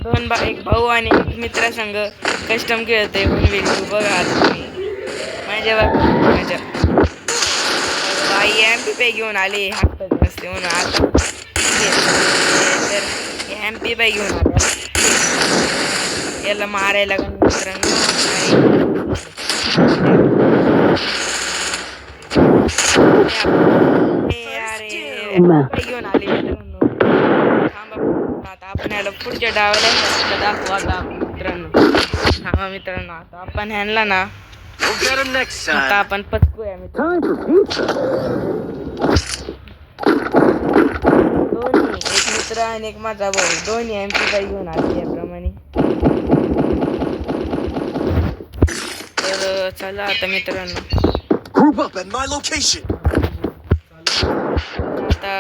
एक भाऊ आणि एक मित्रासंग कस्टम खेळतोय 1v2 बघा आता तुम्ही माझ्या माझ्या बाई एमपी पे घेऊन आले हातात नसते म्हणून आता तर एमपी पे घेऊन आले याला मारायला लागून मित्रांनो घेऊन आले मित्रांनो आता आपण याला पुढच्या डावाला दाखवू आता मित्रांनो थांबा मित्रांनो आता आपण ह्यांना ना आता आपण पचकूया मित्रांनो दोन्ही एक मित्र आणि एक माझा भाऊ दोन्ही एमपी बाई घेऊन आले याप्रमाणे तर चला आता मित्रांनो आता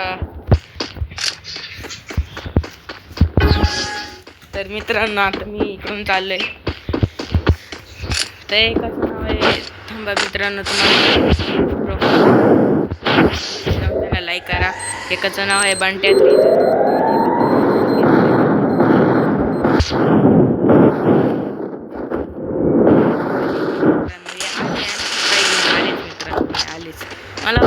तर मित्रांनो आता मी इकडून चाललोय तर एकाचं नाव आहे थांबा मित्रांनो तुम्हाला लाईक करा एकाचं नाव आहे बंट्या आलेच मला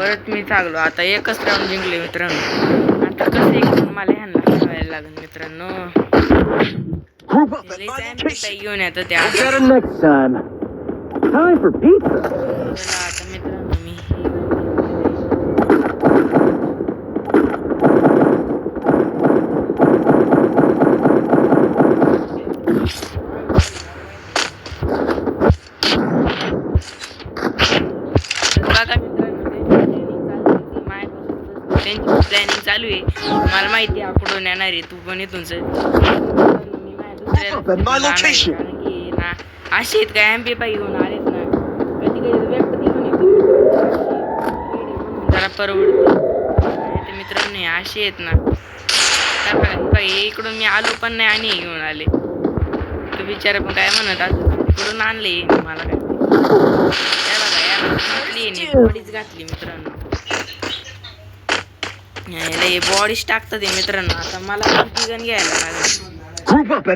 परत मी चाललो आता एकच राऊंड जिंकले मित्रांनो आता कसं एक मला ह्यांना खेळायला लागेल मित्रांनो घेऊन येतं त्या आता मित्रांनो मी प्लॅनिंग चालू आहे मला माहिती आहे कुठून येणार आहे तू पण इथून ना असे आहेत का एमपी पाई घेऊन आलेत ना कधी कधी व्यक्त घेऊन येतो जरा परवडते मित्रांनो असे आहेत ना इकडून मी आलो पण नाही आणि घेऊन आले तू बिचारा पण काय म्हणत अजून इकडून आणले मला काय बघा घातली मित्रांनो बॉडीच टाकतात मित्रांनो आता मला गन घ्यायला लागेल बघा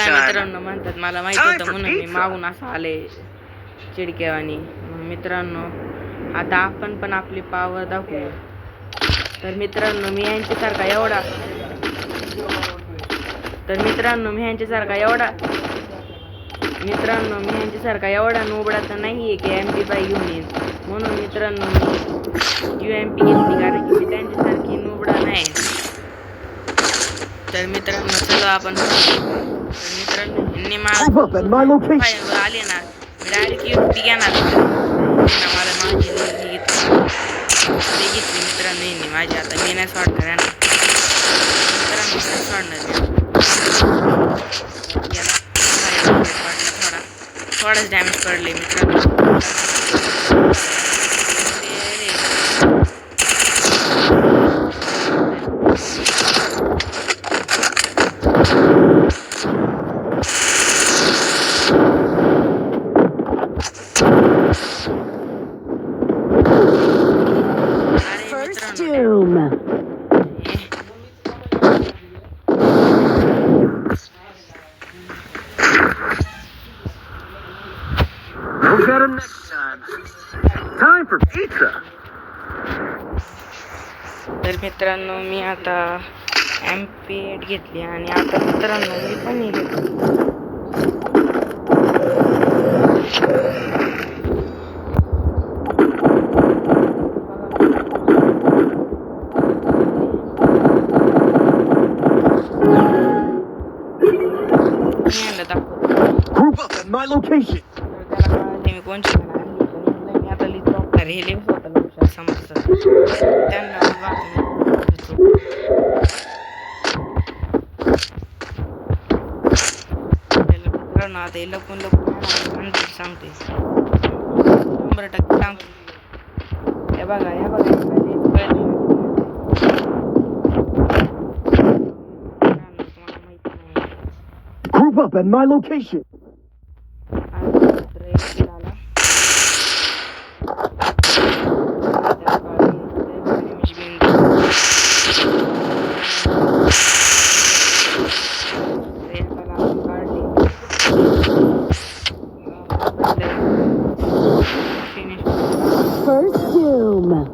मित्रांनो म्हणतात मला माहित होतं म्हणून मी मागून असं आले चिडक्यावानी मित्रांनो आता आपण पण आपली पावर दाखवू तर मित्रांनो मी यांच्यासारखा एवढा नोबडा तर नाहीये की एमपी पाई घेऊन येईल म्हणून मित्रांनो मी UMP घेतली कारण की मी त्यांच्यासारखी नोबडा नाही तर मित्रांनो चलो आपण मित्रांनो ह्यांनी मला आले ना मी डायरेक्ट UMP घेणार मला माझी घेतली मित्रांनो यांनी माझी आता मी नाही सोडणार मित्रांनो सोडणार थोडाच डॅमेज पडले मित्रांनो We'll get him next time. Time for pizza. तर मित्रांनो मी आता MP8 घेतली आणि आता मित्रांनो मी पण घेतली Group up at my location. तर त्याला कळालं मी कोणची पण आणली पण यांना मी आता लिहितो आपला हे लिहू स्वतःला हुशार समजतात त्यांना मित्रांनो आता हे लपून नंतर सांगते 100% सांगतो हे बघा Group up at my location. First doom.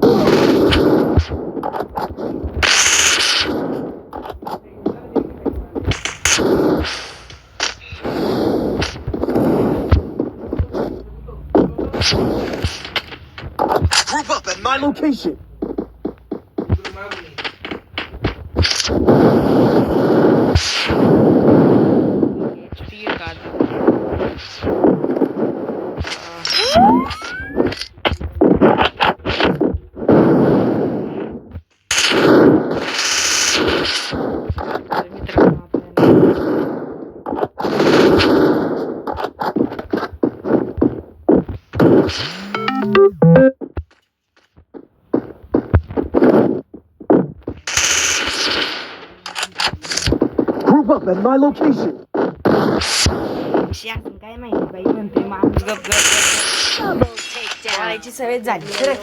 Group up at my location. Group up at my location. काय माहिती बाई म्हणते माणूस गप गप Double takedown. बोलायची सवय झाली खरं